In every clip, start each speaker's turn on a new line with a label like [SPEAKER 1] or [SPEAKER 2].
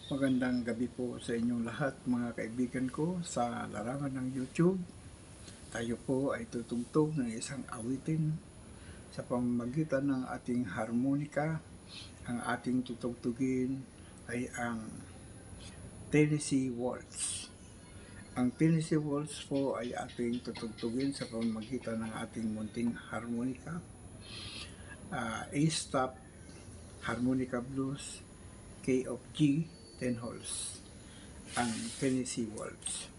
[SPEAKER 1] Magandang gabi po sa inyong lahat mga kaibigan ko sa larangan ng YouTube. Tayo po ay tutugtog ng isang awitin sa pamamagitan ng ating harmonika. Ang ating tutugtugin ay ang Tennessee Waltz. Ang Tennessee Waltz po ay ating tutugtugin sa pamamagitan ng ating munting harmonika. A-stop, harmonica blues, K of G, 10 holes. Ang Tennessee Waltz.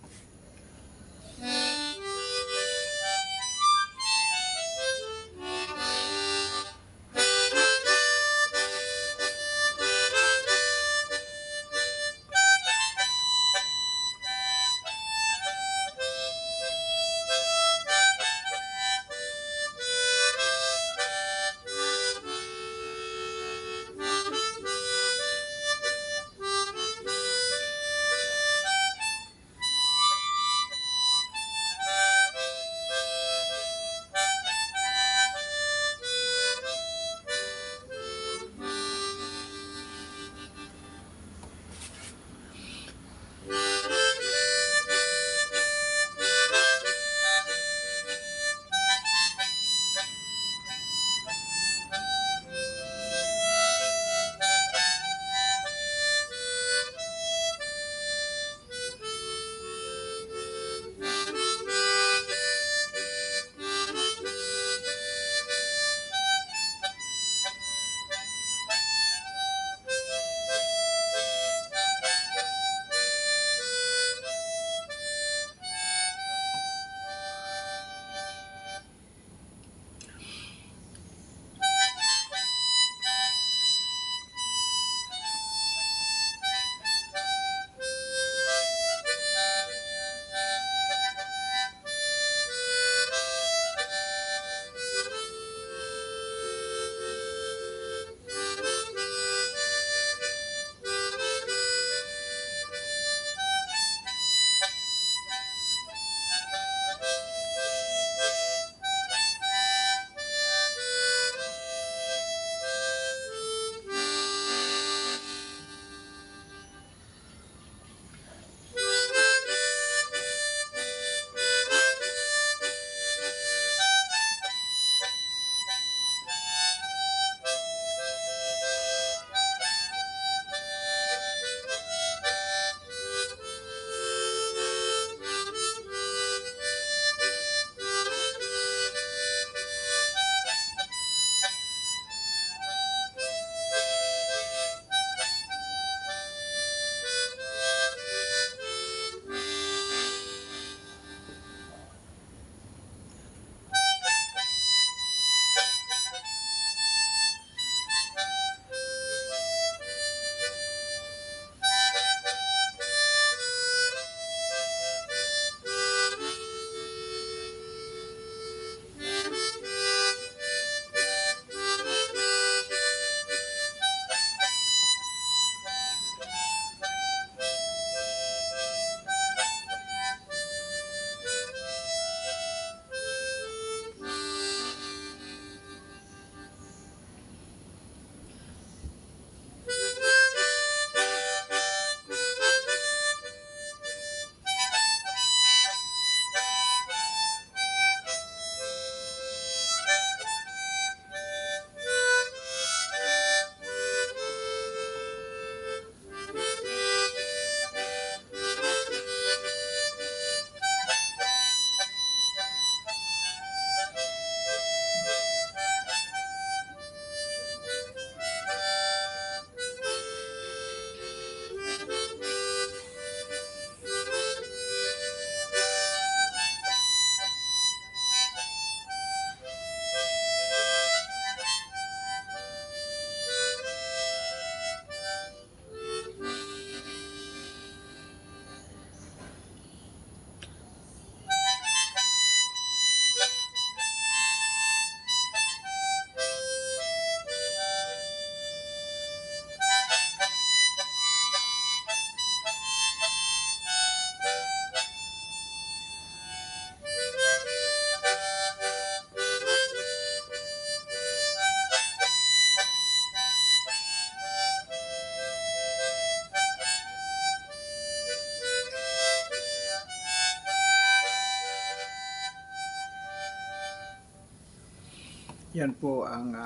[SPEAKER 1] Yan po ang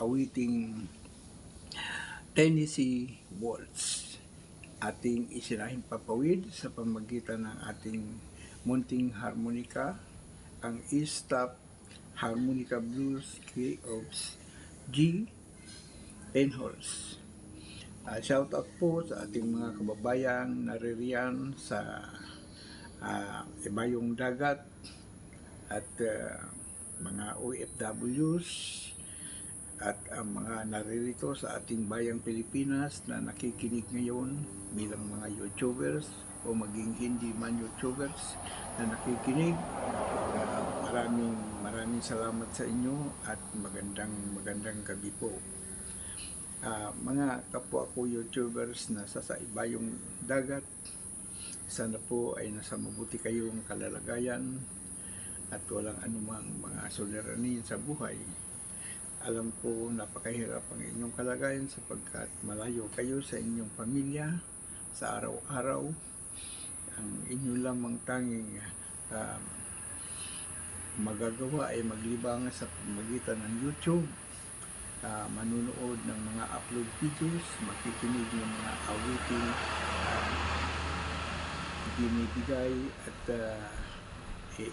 [SPEAKER 1] awiting Tennessee Waltz. Ating isinahing papawid sa pamagitan ng ating munting harmonika, ang E-stop Harmonica Blues Key of G. Enholz. Shout out po sa ating mga kababayang naririyan sa ibayong dagat at mga OFWs at ang mga naririto sa ating bayang Pilipinas na nakikinig ngayon bilang mga YouTubers o maging hindi man YouTubers na nakikinig. Maraming salamat sa inyo at magandang gabi po. Mga kapwa ko YouTubers na sa ibayong dagat, sana po ay nasa mabuti kayong kalalagayan at walang anumang mga suliranin sa buhay. Alam ko napakahirap ang inyong kalagayan sapagkat malayo kayo sa inyong pamilya sa araw-araw. Ang inyo lamang tanging magagawa ay maglibang sa pamagitan ng YouTube, manunood ng mga upload videos, makikinig ng mga awiting binibigay at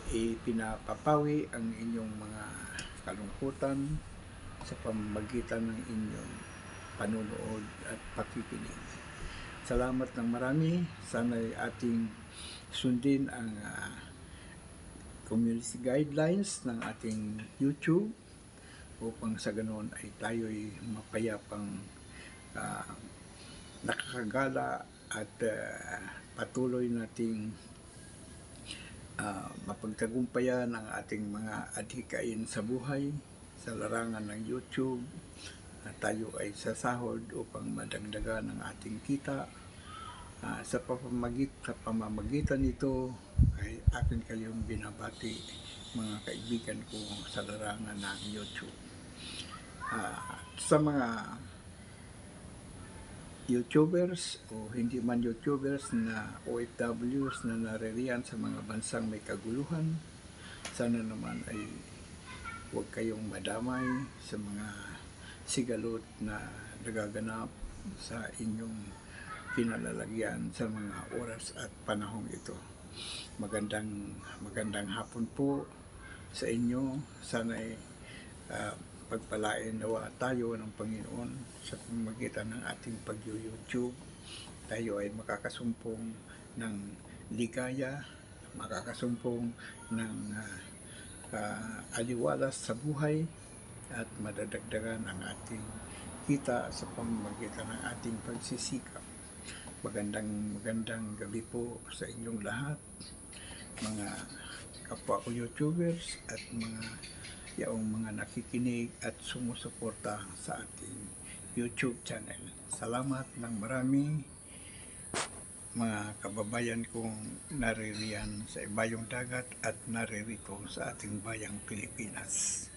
[SPEAKER 1] ipinapapawi ang inyong mga kalungkutan sa pamamagitan ng inyong panunood at pakikinig. Salamat ng marami. Sana'y ating sundin ang community guidelines ng ating YouTube upang sa ganoon ay tayo'y mapayapang nakakagala at patuloy nating mapagtagumpayan ang ating mga adhikain sa buhay sa larangan ng YouTube na tayo ay sasahod upang madagdagan ang ating kita. Sa pamamagitan nito ay akin kayong binabati mga kaibigan ko sa larangan ng YouTube. Sa mga YouTubers o hindi man YouTubers na OFWs na naririyan sa mga bansang may kaguluhan, sana naman ay huwag kayong madamay sa mga sigalot na nagaganap sa inyong pinalalagyan sa mga oras at panahong ito. Magandang hapon po sa inyo. Sana ay pagpalain nawa tayo ng Panginoon sa pamamagitan ng ating pag-YouTube. Tayo ay makakasumpong ng ligaya, makakasumpong ng aliwalas sa buhay at madadagdagan ang ating kita sa pamamagitan ng ating pagsisikap. Magandang gabi po sa inyong lahat, mga kapwa ko YouTubers at mga nakikinig at sumusuporta sa ating YouTube channel. Salamat ng marami mga kababayan kong naririyan sa ibayong dagat at naririto sa ating bayang Pilipinas.